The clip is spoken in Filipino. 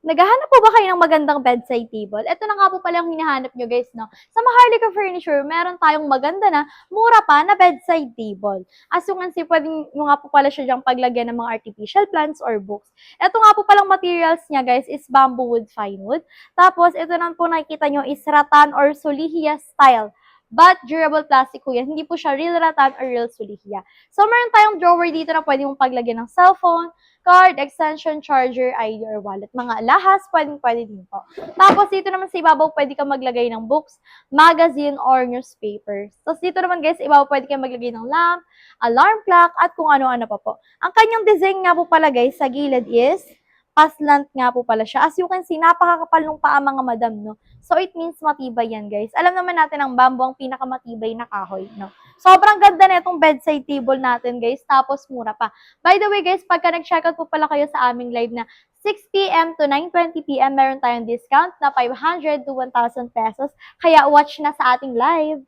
Naghahanap po ba kayo ng magandang bedside table? Ito na nga po pala yung hinahanap nyo guys, no? Sa Maharlika Furniture, meron tayong maganda na, mura pa na bedside table. As you can see, pwede nyo nga po pala siya dyang paglagyan ng mga artificial plants or books. Ito nga po palang materials niya guys is bamboo wood, fine wood. Tapos, ito na po nakikita nyo is rattan or solihia style. But durable plastic po yan. Hindi po siya real rattan or real solihia. So, meron tayong drawer dito na pwede mong paglagyan ng cellphone, card, extension, charger, ID, or wallet. Mga alahas, pwede din po. Tapos, dito naman sa ibabaw, pwede ka maglagay ng books, magazine, or newspapers. Tapos, dito naman guys, ibabaw, pwede ka maglagay ng lamp, alarm clock, at kung ano-ano pa po. Ang kanyang design nga po pala guys, sa gilid is paslant nga po pala siya. As you can see, napakakapal nung paa mga madam, no? So, it means matibay yan, guys. Alam naman natin ang bamboo ang pinakamatibay na kahoy, no? Sobrang ganda na itong bedside table natin, guys. Tapos, mura pa. By the way, guys, pagka nag-checkout po pala kayo sa aming live na 6 p.m. to 9:20 p.m., meron tayong discount na 500 to 1,000 pesos. Kaya, watch na sa ating live.